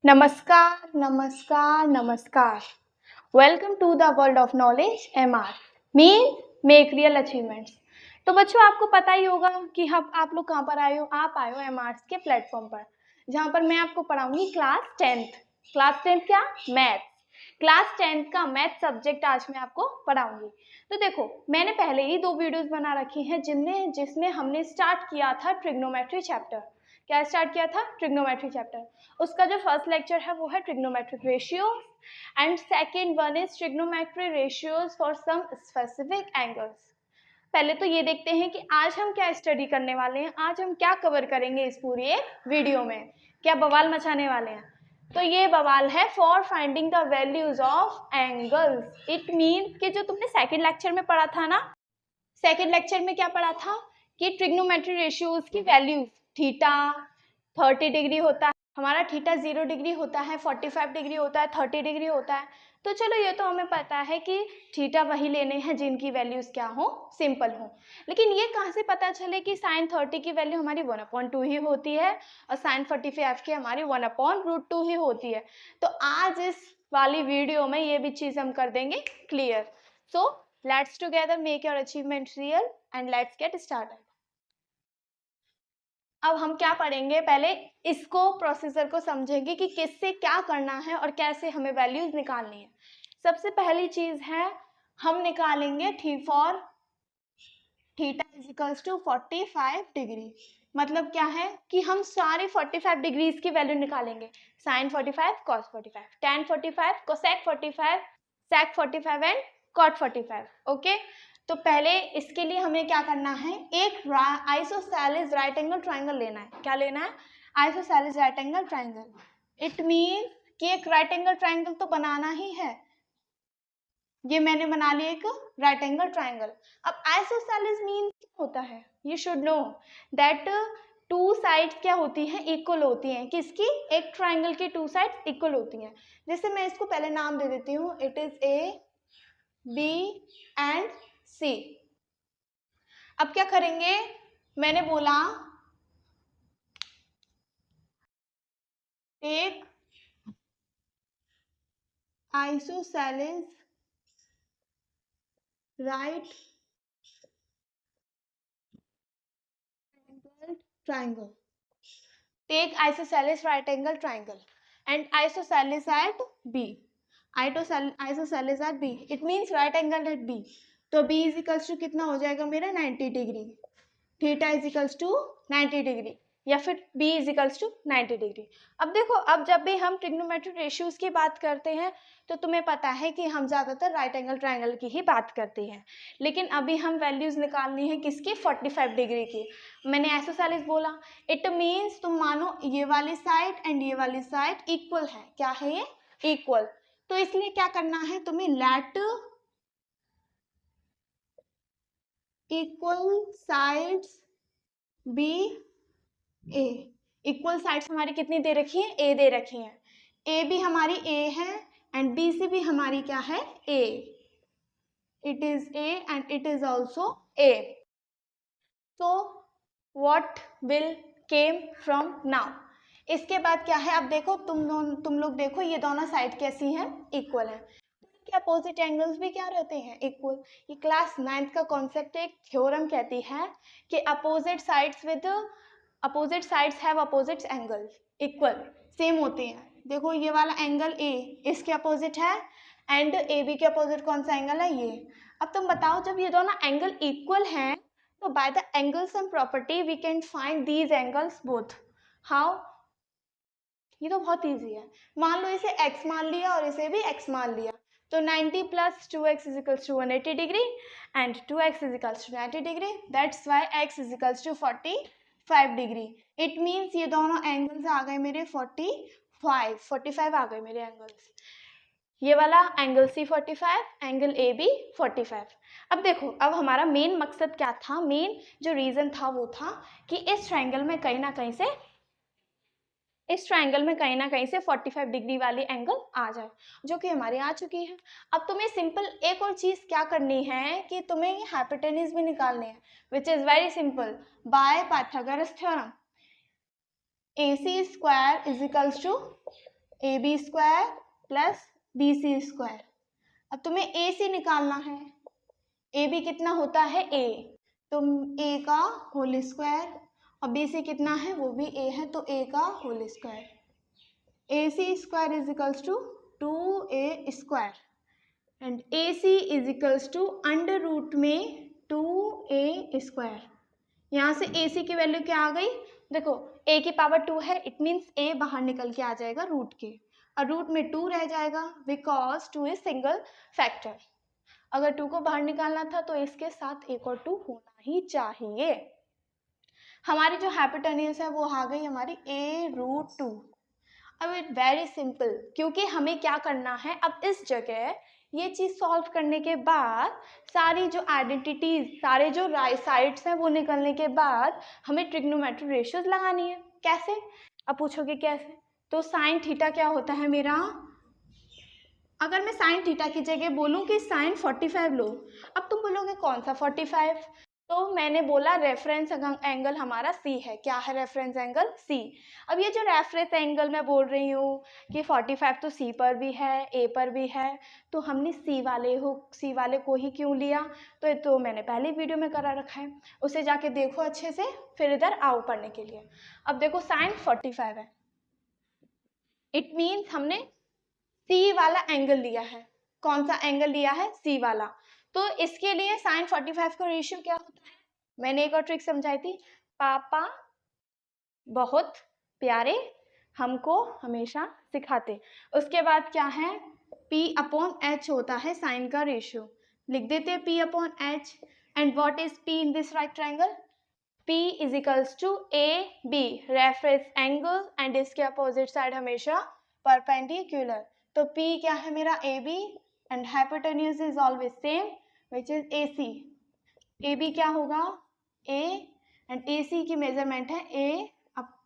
नमस्कार, नमस्कार, नमस्कार। Welcome to the world of knowledge MR mean make real achievements. तो बच्चों, आपको पता ही होगा कि आप लोग कहाँ पर आए हो। आप आए हो MRs के प्लेटफॉर्म पर, जहाँ पर मैं आपको पढ़ाऊंगी क्लास 10th। क्लास 10th क्या? मैथ। क्लास 10th का मैथ सब्जेक्ट आज मैं आपको पढ़ाऊंगी। तो देखो, मैंने पहले ही 2 वीडियोस बना रखी हैं जिसमें हमने स्टार्ट किया था ट्रिग्नोमेट्री चैप्टर। क्या स्टार्ट किया था? Trigonometry chapter. उसका जो फर्स्ट लेक्चर है वो है trigonometric ratios and second one is trigonometry ratios for some specific angles. पहले तो ये देखते हैं कि आज हम क्या स्टडी करने वाले हैं, आज हम क्या कवर करेंगे इस पूरी एक वीडियो में, क्या बवाल मचाने वाले हैं। तो ये बवाल है for finding the values of angles. It mean कि जो तुमने सेकेंड लेक्चर में पढ़ा था ना, सेकेंड लेक्चर में क्या पढ़ा था कि ट्रिग्नोमेट्री रेशियोज की वैल्यूज, थीटा 30 डिग्री होता है हमारा, थीटा 0 डिग्री होता है, 45 डिग्री होता है, 30 डिग्री होता है। तो चलो, ये तो हमें पता है कि थीटा वही लेने हैं जिनकी वैल्यूज क्या हो, सिंपल हो। लेकिन ये कहाँ से पता चले कि साइन 30 की वैल्यू हमारी 1/2 ही होती है और साइन 45 की हमारी 1/√2 ही होती है। तो आज इस वाली वीडियो में ये भी चीज हम कर देंगे clear. So let's together make your achievement real and let's get started. अब हम क्या पढ़ेंगे, पहले इसको प्रोसीजर को समझेंगे कि किससे क्या करना है और कैसे हमें वैल्यूज निकालनी है। सबसे पहली चीज है, हम निकालेंगे for theta is equals to 45 degree. मतलब क्या है कि हम सारे 45 डिग्रीज की वैल्यू निकालेंगे। Sine 45, cos 45, tan 45, cosec 45, sec 45 and cot 45। Okay, तो पहले इसके लिए हमें क्या करना है, एक आइसोसेलेस राइट एंगल ट्राइंगल लेना है। क्या लेना है? Isosceles right angle triangle. It mean कि एक राइट एंगल ट्राइंगल तो बनाना ही है। ये मैंने बना लिया एक राइट एंगल ट्राइंगल। अब आइसोसेलेस मीन क्या होता है? You should know that two sides क्या होती हैं, इक्वल होती हैं। किसकी? एक ट्राइंगल की टू साइड्स इक्वल होती हैं। जैसे मैं इसको पहले नाम दे देती हूँ, it is A B and C. अब क्या करेंगे, मैंने बोला एक isosceles right angle triangle, take isosceles right angle triangle and isosceles at B. Isosceles at B, it means right angle at B. तो B इज इक्वल्स टू कितना हो जाएगा मेरा? 90 degree. Theta is equals to 90 degree या फिर B is equals to 90 degree. अब देखो, अब जब भी हम ट्रिग्नोमेट्रिक रेशियोज की बात करते हैं तो तुम्हें पता है कि हम ज़्यादातर राइट एंगल ट्राइंगल की ही बात करते हैं। लेकिन अभी हम वैल्यूज़ निकालनी है किसकी? 45 डिग्री की। मैंने आइसोसेलेस बोला, इट मीन्स तुम मानो ये वाली साइड एंड ये वाली साइड इक्वल है। क्या है ये? इक्वल। तो इसलिए क्या करना है तुम्हें, लेट इक्वल साइड्स बी ए। इक्वल साइड्स हमारी कितनी दे रखी है? ए दे रखी है। ए भी हमारी ए है एंड बी सी भी हमारी क्या है? A. It is A and it is also A. तो what will came from now? इसके बाद क्या है? अब देखो, तुम लोग देखो, ये दोनों साइड कैसी हैं? इक्वल है। क्या अपोजिट एंगल्स भी क्या रहते हैं? इक्वल। ये क्लास 9th का कॉन्सेप्ट, एक थ्योरम कहती है कि opposite sides have opposite angles equal, same होते हैं। देखो, ये वाला एंगल ए इसके अपोजिट है एंड ए बी के अपोजिट कौन सा एंगल है? ये। अब तुम बताओ, जब ये दोनों एंगल इक्वल हैं तो by the angle sum property we can find these angles both. How? ये तो बहुत इजी है। मान लो इसे x मान लिया और इसे भी x मान लिया, तो 90 plus 2x is equals to 180 degree and 2x is equals to 90 degree. That's why x is equals to 45 degree. It means ये दोनों एंगल्स आ गए मेरे 45 आ गए मेरे एंगल्स। ये वाला angle C 45, angle A B 45। अब देखो, अब हमारा मेन मकसद क्या था? मेन जो रीजन था वो था कि इस ट्रायंगल में कहीं ना कहीं से 45 डिग्री वाली एंगल आ जाए, जो कि हमारी आ चुकी है। अब तुम्हें सिंपल एक और चीज क्या करनी है कि तुम्हें ये हाइपोटेन्यूज भी निकालनी है, which is very simple. By Pythagoras theorem AC square is equals to AB square plus BC square. अब तुम्हें AC निकालना है। AB कितना होता है A, तो A का होल स्क्वायर, और BC कितना है वो भी A है, तो A का whole square. AC square is equals to 2A square and AC is equals to under root में 2A स्क्वायर। यहाँ से AC की वैल्यू क्या आ गई, देखो A की पावर 2 है, इट मीन्स A बाहर निकल के आ जाएगा रूट के, और रूट में 2 रह जाएगा बिकॉज 2 इज सिंगल फैक्टर। अगर 2 को बाहर निकालना था तो इसके साथ एक और 2 होना ही चाहिए। हमारी जो हाइपोटेन्यूज है वो आ गई हमारी A√2। अब इट वेरी सिंपल, क्योंकि हमें क्या करना है, अब इस जगह ये चीज़ सॉल्व करने के बाद सारी जो आइडेंटिटीज, सारे जो साइड्स हैं वो निकलने के बाद हमें ट्रिग्नोमेट्रिक रेशियोज लगानी है। कैसे, अब पूछोगे कैसे, तो साइन थीटा क्या होता है मेरा, अगर मैं साइन थीटा की जगह बोलूँ कि साइन 45 लो, अब तुम बोलोगे कौन सा 45, तो मैंने बोला रेफरेंस एंगल हमारा C है। क्या है रेफरेंस एंगल C। अब ये जो रेफरेंस एंगल मैं बोल रही हूँ कि 45 तो C पर भी है, A पर भी है, तो हमने C वाले को ही क्यों लिया, तो मैंने पहले वीडियो में करा रखा है, उसे जाके देखो अच्छे से, फिर इधर आओ पढ़ने के लिए। अब देखो साइन 45 है, इट मीन्स हमने C वाला एंगल लिया है। कौन सा एंगल लिया है, C वाला। तो इसके लिए साइन 45 का रेशियो क्या होता है, मैंने एक और ट्रिक समझाई थी, पापा बहुत प्यारे हमको हमेशा सिखाते। उसके बाद क्या है, P/H होता है साइन का रेशियो, लिख देते हैं P/H। And what is P in this right triangle, P is equals to AB reference angle and इसके अपोजिट साइड हमेशा परपेंडिकुलर। तो P क्या है मेरा AB and hypotenuse is always same which is AC। AB क्या होगा A and AC की measurement है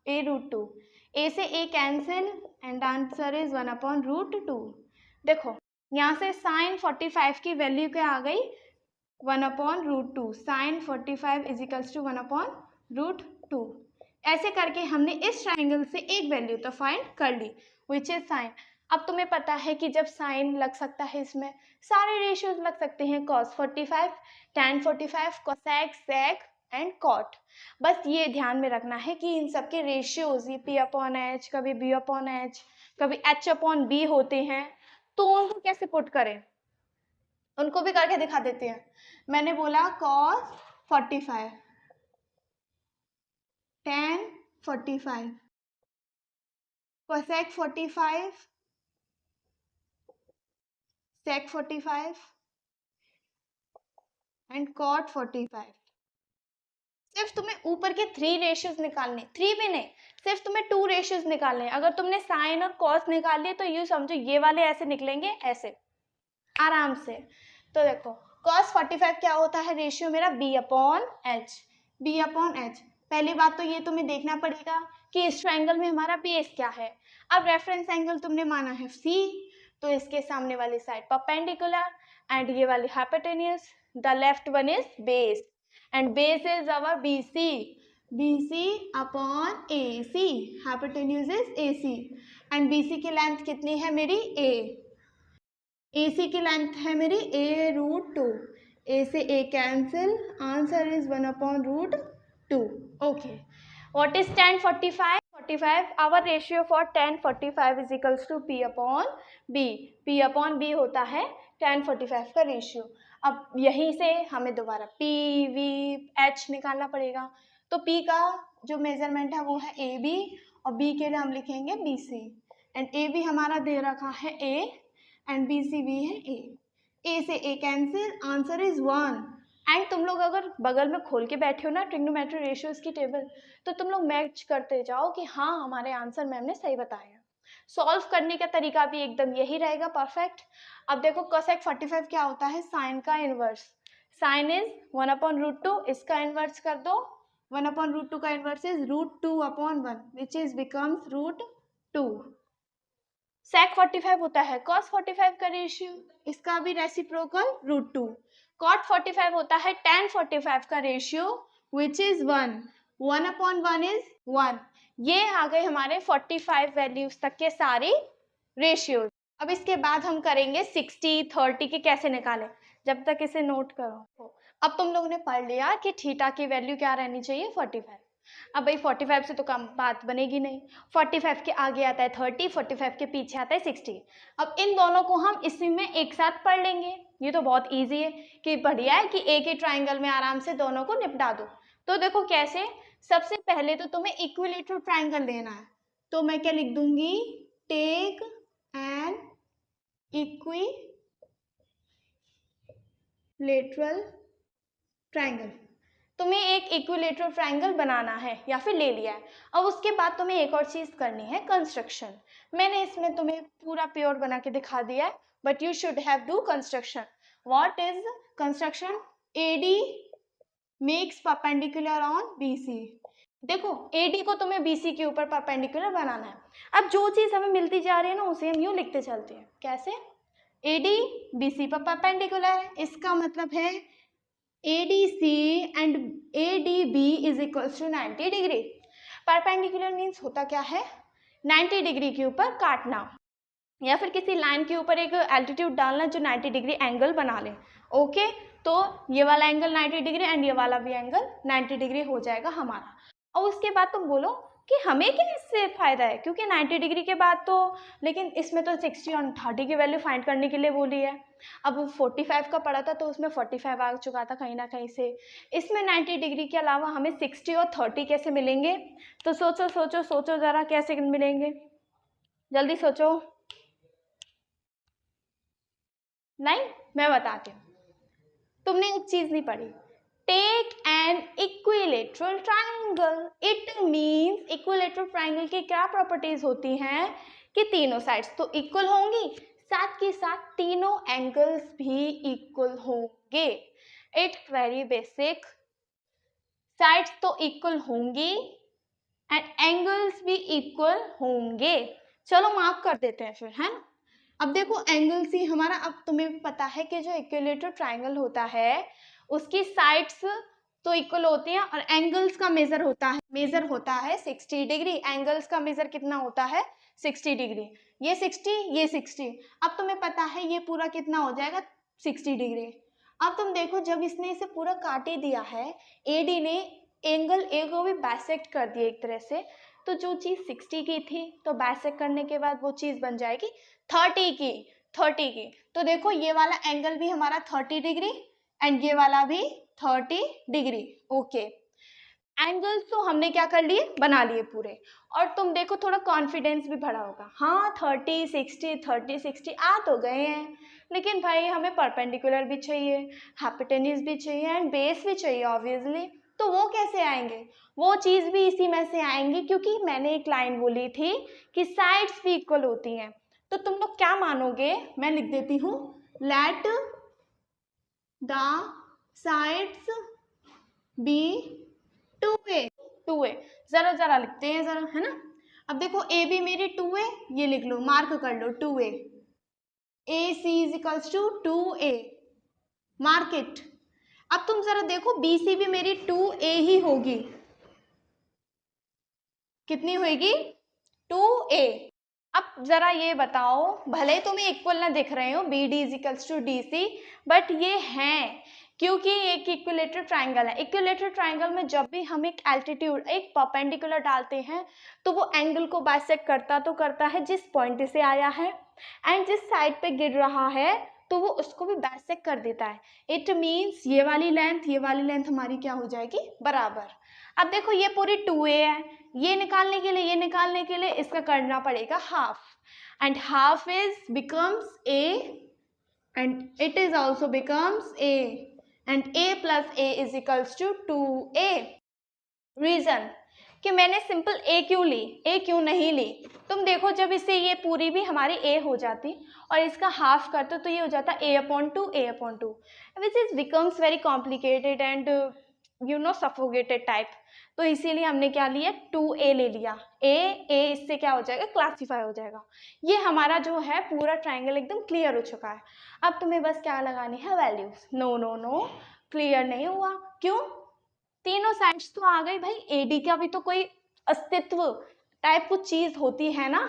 A√2। A से A cancel and answer is 1/√2। देखो यहाँ से साइन 45 की वैल्यू क्या आ गई 1/√2, साइन 45 इज इक्वल्स टू 1/√2। ऐसे करके हमने इस ट्राइंगल से एक वैल्यू तो फाइंड कर ली विच इज साइन। अब तुम्हें पता है कि जब साइन लग सकता है इसमें सारे रेशियोज लग सकते हैं, cos 45, tan 45, cosec, sec and cot। बस ये ध्यान में रखना है कि इन सब के रेशियोज ये P/H, कभी B/H, कभी H/B होते हैं, तो उनको कैसे पुट करें, उनको भी करके दिखा देते हैं। मैंने बोला cos 45, tan 45, cosec 45, sec 45 and cot 45। सिर्फ तुम्हें ऊपर के 3 रेशियोज निकालने, 3 भी नहीं, सिर्फ तुम्हें 2 रेशियोज निकालने। अगर तुमने साइन और कॉस निकाल लिए तो ये समझो ये वाले ऐसे निकलेंगे, ऐसे आराम से। तो देखो cos 45 क्या होता है रेशियो मेरा B/H। B/H पहली बात तो ये तुम्हें देखना पड़ेगा कि इस ट्रायंगल में हमारा बेस क्या है। अब रेफरेंस एंगल तुमने माना है C, तो इसके सामने वाली साइड परपेंडिकुलर एंड ये वाली hypotenuse, the left one is base and base is our BC, BC/AC, hypotenuse is AC and BC की लेंथ कितनी है मेरी A, AC की लेंथ है मेरी A√2, A से A cancel, answer is 1/√2। Okay, what is tan 45? 45 our ratio for tan 45 is equals to P/B। P/B होता है tan 45 का रेशियो। अब यहीं से हमें दोबारा P/V/H निकालना पड़ेगा। तो P का जो मेजरमेंट है वो है AB और B के लिए हम लिखेंगे BC एंड AB हमारा दे रखा है A एंड BC भी है A से A cancel, answer is 1। And तुम लोग अगर बगल में खोल के बैठे हो ना ट्रिग्नोमेट्रिक रेशियोज की टेबल, तो तुम लोग मैच करते जाओ कि हाँ हमारे आंसर मैम ने सही बताया। सॉल्व करने का तरीका भी एकदम यही रहेगा, परफेक्ट। अब देखो cosec 45 क्या होता है, साइन का इनवर्स, साइन इज 1/√2, इसका इनवर्स कर दो, 1/√2 का inverse is √2/1 which is becomes √2। sec 45 होता है cos 45 का रेशियो, इसका भी रेसिप्रोकल √2। cot 45 होता है tan 45 का रेशियो विच इज 1, 1/1 इज 1। ये आ गए हमारे 45 वैल्यूज तक के सारे रेशियोज। अब इसके बाद हम करेंगे 60 30 के कैसे निकालें, जब तक इसे नोट करो। अब तुम लोगों ने पढ़ लिया कि थीटा की वैल्यू क्या रहनी चाहिए 45। अब भाई 45 से तो कम बात बनेगी नहीं, 45 के आगे आता है 30, 45 के पीछे आता है 60। अब इन दोनों को हम इसी में एक साथ पढ़ लेंगे, ये तो बहुत ईजी है कि बढ़िया है कि एक ही ट्राइंगल में आराम से दोनों को निपटा दो। तो देखो कैसे, सबसे पहले तो तुम्हें इक्विलेटरल ट्राइंगल लेना है, तो मैं क्या लिख दूंगी, टेक एन इक्विलेटरल ट्राइंगल। तुम्हें एक इक्विलेटरल ट्राइंगल बनाना है या फिर ले लिया है। अब उसके बाद तुम्हें एक और चीज करनी है, कंस्ट्रक्शन। मैंने इसमें तुम्हें पूरा प्योर बना के दिखा दिया है, but you should have do construction. What is construction? AD makes perpendicular on BC. देखो एडी को तुम्हें बीसी के ऊपर परपेंडिकुलर बनाना है। अब जो चीज हमें मिलती जा रही है ना, उसे हम यूं लिखते चलते हैं, कैसे? एडी बीसी पर परपेंडिकुलर है, इसका मतलब है ADC and ADB is equals to 90 degree. Perpendicular means होता क्या है, 90 डिग्री के ऊपर काटना, या फिर किसी लाइन के ऊपर एक एल्टीट्यूड डालना जो 90 डिग्री एंगल बना ले। ओके, तो ये वाला एंगल 90 डिग्री एंड ये वाला भी एंगल 90 डिग्री हो जाएगा हमारा। और उसके बाद तुम बोलो कि हमें क्या इससे फायदा है, क्योंकि 90 डिग्री के बाद तो, लेकिन इसमें तो 60 और 30 की वैल्यू फाइंड करने के लिए बोली है। अब 45 का पड़ा था तो उसमें 45 आ चुका था कहीं ना कहीं से। इसमें 90 डिग्री के अलावा हमें 60 और 30 कैसे मिलेंगे? तो सोचो सोचो सोचो जरा, कैसे मिलेंगे, जल्दी सोचो। नहीं, मैं बताती हूँ, तुमने एक चीज नहीं पढ़ी। Take an equilateral triangle, it means equilateral triangle की क्या प्रॉपर्टीज होती हैं कि तीनों साइड्स तो इक्वल होंगी, साथ के साथ तीनों एंगल्स भी इक्वल होंगे। इट्स वेरी बेसिक, साइड्स तो इक्वल होंगी एंड एंगल्स भी इक्वल होंगे। चलो मार्क कर देते हैं फिर, है ना। अब देखो एंगल सी हमारा, अब तुम्हें पता है कि जो इक्विलेटरल ट्राइंगल होता है उसकी साइड्स तो इक्वल होती हैं और एंगल्स का मेजर होता है 60 डिग्री। एंगल्स का मेजर कितना होता है? 60 डिग्री। ये 60, ये 60। अब तुम्हें पता है ये पूरा कितना हो जाएगा? 60 डिग्री। अब तुम देखो जब इसने इसे पूरा काट ही दिया है, एडी ने एंगल ए को भी बाइसेक्ट कर दिया एक तरह से, तो जो चीज 60 की थी तो बाइसेक्ट करने के बाद वो चीज बन जाएगी 30 की। तो देखो ये वाला एंगल भी हमारा 30 डिग्री एंड ये वाला भी 30 डिग्री। ओके, एंगल्स तो हमने क्या कर लिए, बना लिए पूरे। और तुम देखो थोड़ा कॉन्फिडेंस भी बढ़ा होगा, हाँ 30 60 30 60 आ तो गए हैं, लेकिन भाई हमें परपेंडिकुलर भी चाहिए, हाइपोटेन्यूज भी चाहिए एंड बेस भी चाहिए ऑब्वियसली। तो वो कैसे आएंगे? वो चीज़ भी इसी में से आएंगी, क्योंकि मैंने एक लाइन बोली थी कि साइड्स भी इक्वल होती हैं। तो तुम लोग क्या मानोगे, मैं लिख देती हूँ, let the sides B 2a। जरा जरा लिखते हैं जरा, है ना। अब देखो ए बी मेरी 2a, ये लिख लो, मार्क कर लो 2a। A C is equals to 2a, mark it. अब तुम जरा देखो बी सी भी मेरी 2a ही होगी, कितनी होगी? 2a। अब जरा ये बताओ, भले तुम्हें इक्वल ना दिख रहे हो B D is equals to D C, but ये हैं क्योंकि एक इक्विलेटरल ट्राइंगल है। इक्विलेटरल ट्राइंगल में जब भी हम एक एल्टीट्यूड, एक परपेंडिकुलर डालते हैं तो वो एंगल को बाइसेक्ट करता तो करता है जिस पॉइंट से आया है, एंड जिस साइड पे गिर रहा है तो वो उसको भी बाइसेक्ट कर देता है। इट मीन्स ये वाली लेंथ हमारी क्या हो जाएगी? बराबर। अब देखो ये पूरी 2a है, ये निकालने के लिए इसका करना पड़ेगा half, and half is becomes a and it is also becomes a and a plus a is equals to 2a। Reason कि मैंने सिंपल a क्यों ली, a क्यों नहीं ली? तुम देखो जब इससे ये पूरी भी हमारी a हो जाती और इसका हाफ करते तो ये हो जाता a/2 which is becomes very complicated and you know suffocated type. तो इसीलिए हमने क्या लिया, 2a ले लिया। a इससे क्या हो जाएगा? क्लासीफाई हो जाएगा। ये हमारा जो है पूरा ट्राइंगल एकदम क्लियर हो चुका है। अब तुम्हें बस क्या लगानी है? वैल्यूज। नो क्लियर नहीं हुआ, क्यों? तीनों साइड्स तो आ गई भाई, एडी का भी तो कोई अस्तित्व टाइप कुछ चीज होती है ना,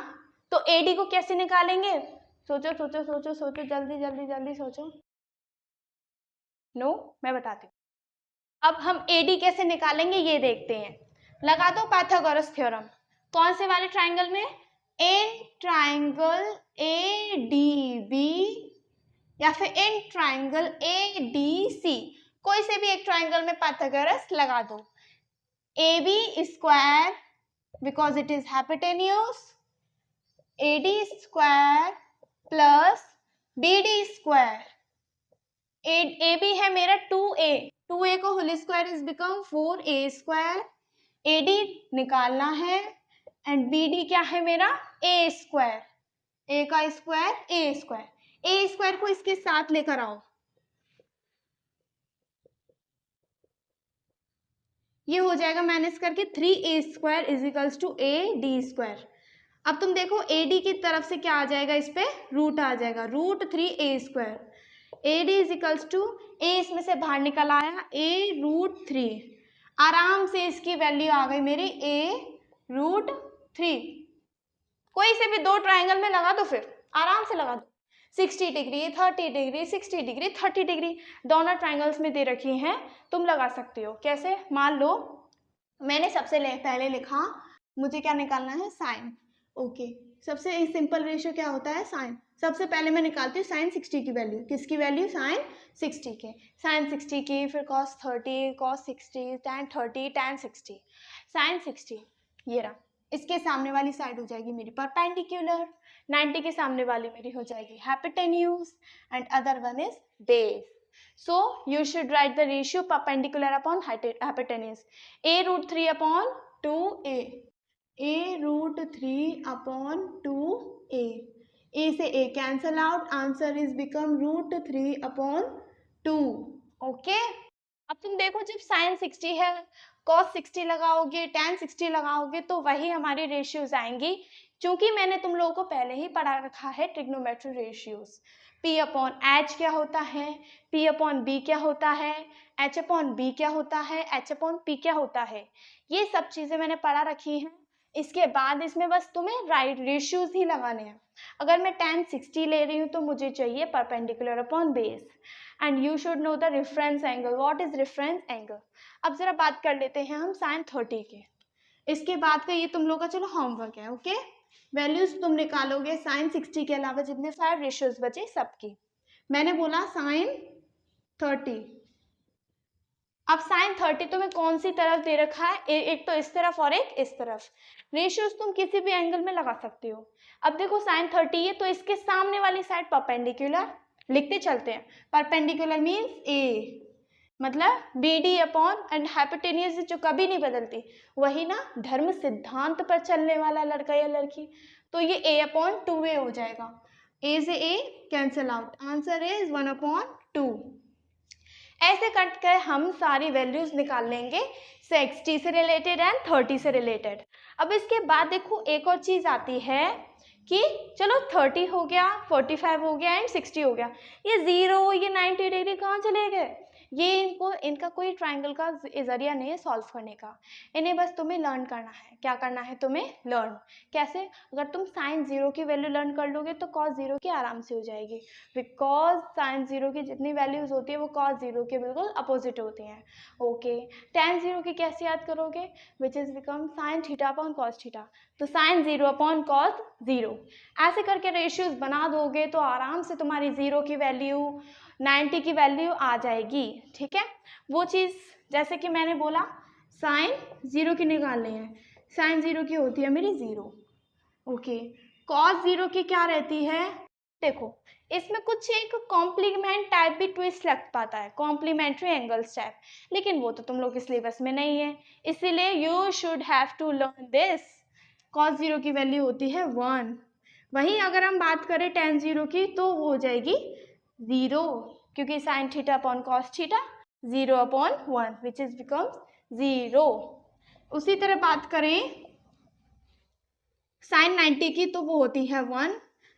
तो AD को कैसे निकालेंगे? सोचो सोचो सोचो सोचो, जल्दी जल्दी जल्दी सोचो। नो, मैं बताती हूँ। अब हम AD कैसे निकालेंगे ये देखते हैं। लगा दो पाइथागोरस थ्योरम। कौन से वाले ट्राइंगल में? इन ट्राइंगल ADB या फिर इन ट्राइंगल ADC, कोई से भी एक ट्राइंगल में पाइथागोरस लगा दो। AB square because it is hypotenuse, AD square plus BD square. AB है मेरा 2A, 2A को whole square is become 4A square. AD निकालना है एंड BD क्या है मेरा? A स्क्वायर, A का square A square. A square को इसके साथ लेकर आओ, ये हो जाएगा माइनस करके 3A square is equals to AD square. अब तुम देखो AD की तरफ से क्या आ जाएगा, इस पे रूट आ जाएगा, root 3A square. AD is equals to A इसमें से बाहर निकल आया A रूट 3, आराम से इसकी वैल्यू आ गई मेरी A रूट 3। कोई से भी दो ट्राइंगल में लगा दो, फिर आराम से लगा दो। 60 डिग्री 30 डिग्री 60 डिग्री 30 डिग्री दोनों ट्राइंगल्स में दे रखी हैं, तुम लगा सकते हो। कैसे? मान लो मैंने सबसे पहले लिखा, मुझे क्या निकालना है? साइन। ओके, सबसे सिंपल रेशियो क्या होता है? साइन। सबसे पहले मैं निकालती हूँ साइन 60 की वैल्यू। किसकी वैल्यू? साइन 60 के। साइन 60 की, फिर cos 30, cos 60, tan 30, tan 60, sine 60। ये रहा, इसके सामने वाली साइड हो जाएगी मेरी परपेंडिकुलर, 90 के सामने वाली मेरी हो जाएगी hypotenuse and other one is base. So you should write the ratio perpendicular upon hypotenuse. A root 3 upon 2A. A root 3 upon 2A. A से A cancel out. Answer is become root 3 upon 2. Okay? अब तुम देखो, जब sign 60 है, cos 60 लगाओगे, tan 60 लगाओगे, तो वही हमारी रेशियोज आएंगी। क्योंकि मैंने तुम लोगों को पहले ही पढ़ा रखा है trigonometry ratios. P upon H क्या होता है, P अपॉन B क्या होता है, H अपॉन B क्या होता है, H अपॉन P क्या होता है, ये सब चीज़ें मैंने पढ़ा रखी हैं। इसके बाद इसमें बस तुम्हें राइट रेशियोज ही लगाने हैं। अगर मैं tan 60 ले रही हूँ तो मुझे चाहिए perpendicular upon base, and you should know the reference angle. What is reference angle? अब जरा बात कर लेते हैं हम साइन 30 के। इसके बाद का ये तुम लोग का चलो होमवर्क है। ओके, वैल्यूज तुम निकालोगे साइन 60 के अलावा जितने 5 रेशियोज बचे सबकी। मैंने बोला साइन 30। अब साइन 30 तुम्हें कौन सी तरफ दे रखा है? एक तो इस तरफ और एक इस तरफ। रेशियोज तुम किसी भी एंगल में लगा सकते हो। अब देखो साइन 30 है तो इसके सामने वाली साइड परपेंडिकुलर, लिखते चलते हैं। परपेंडिकुलर मीन्स A, मतलब BD अपॉन एंड हाइपोटेन्यूज जो कभी नहीं बदलती, वही ना धर्म सिद्धांत पर चलने वाला लड़का या लड़की, तो ये A अपॉन 2A हो जाएगा। A से A cancel out, answer is 1 upon 2। ऐसे कट कर हम सारी वैल्यूज निकाल लेंगे 60 से रिलेटेड एंड 30 से रिलेटेड। अब इसके बाद देखो एक और चीज आती है कि चलो 30 हो गया, 45 हो गया एंड 60 हो गया, ये 0 ये 90 डिग्री कहाँ चले गए? ये इनका कोई ट्राइंगल का जरिया नहीं है सॉल्व करने का। इन्हें बस तुम्हें लर्न करना है। क्या करना है तुम्हें? लर्न। कैसे? अगर तुम साइन 0 की वैल्यू लर्न कर लोगे तो कॉस 0 की आराम से हो जाएगी, बिकॉज साइन 0 की जितनी वैल्यूज होती है वो कॉस 0 के बिल्कुल अपोजिट होती हैं। ओके, tan 0 की कैसे याद करोगे? Which is become sine theta upon cos theta, तो साइन 0 अपॉन कॉस 0। ऐसे करके रेशियोज बना दोगे तो आराम से तुम्हारी 0 की वैल्यू 90 की वैल्यू आ जाएगी। ठीक है, वो चीज़ जैसे कि मैंने बोला साइन 0 की निकालनी है, साइन 0 की होती है मेरी 0। ओके, कॉस 0 की क्या रहती है? देखो इसमें कुछ एक कॉम्प्लीमेंट टाइप भी ट्विस्ट लग पाता है, कॉम्प्लीमेंट्री एंगल्स टाइप, लेकिन वो तो तुम लोग के सिलेबस में नहीं है, इसीलिए you should have to learn this. Cos 0 की वैल्यू होती है 1। वहीं अगर हम बात करें tan 0 की तो वो हो जाएगी 0, क्योंकि sine theta upon cos theta 0 upon 1 which is becomes 0। उसी तरह बात करें साइन 90 की तो वो होती है 1,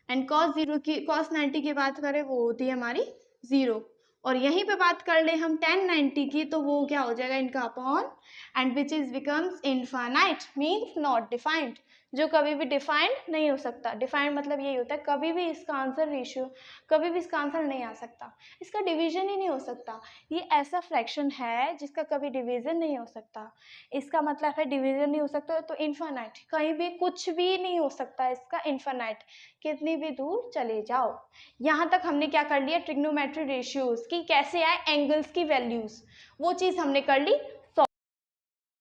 एंड कॉस 0 की, कॉस 90 की बात करें वो होती है हमारी 0। और यहीं पे बात कर ले हम tan 90 की तो वो क्या हो जाएगा इनका upon, and which is becomes infinite means not defined. जो कभी भी डिफाइंड नहीं हो सकता। डिफाइंड मतलब यही होता है कभी भी इसका आंसर रेशियो, कभी भी इसका आंसर नहीं आ सकता, इसका डिवीजन ही नहीं हो सकता। ये ऐसा फ्रैक्शन है जिसका कभी डिवीजन नहीं हो सकता। इसका मतलब है डिवीजन नहीं हो सकता तो इन्फिनाइट, कहीं भी कुछ भी नहीं हो सकता इसका, इन्फिनाइट, कितनी भी दूर चले जाओ। यहाँ तक हमने क्या कर लिया, ट्रिग्नोमेट्री रेशियोज की कैसे आए एंगल्स की वैल्यूज, वो चीज़ हमने कर ली।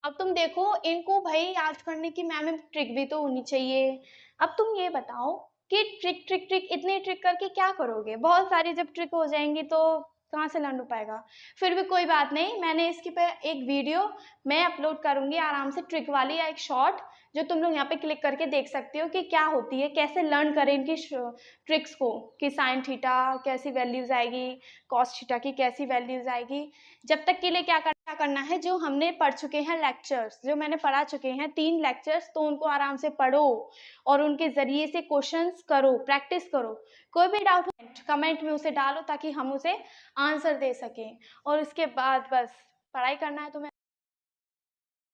अब तुम देखो इनको भाई याद करने की मैम में ट्रिक भी तो होनी चाहिए। अब तुम ये बताओ कि ट्रिक ट्रिक ट्रिक इतनी ट्रिक करके क्या करोगे, बहुत सारी जब ट्रिक हो जाएंगी तो कहाँ से लर्न हो पाएगा। फिर भी कोई बात नहीं, मैंने इसके पे एक वीडियो मैं अपलोड करूंगी आराम से, ट्रिक वाली या एक शॉर्ट, जो तुम लोग यहाँ पे क्लिक करके देख सकते हो कि क्या होती है, कैसे लर्न करें इनकी ट्रिक्स को, कि साइन थीटा कैसी वैल्यूज आएगी, कॉस थीटा की कैसी वैल्यूज आएगी। जब तक के लिए क्या करना है, जो हमने पढ़ चुके हैं लेक्चर्स, जो मैंने पढ़ा चुके हैं 3 लेक्चर्स, तो उनको आराम से पढ़ो और उनके जरिए से क्वेश्चंस करो, प्रैक्टिस करो। कोई भी डाउट हो कमेंट में उसे डालो ताकि हम उसे आंसर दे सकें, और उसके बाद बस पढ़ाई करना है तुम्हें।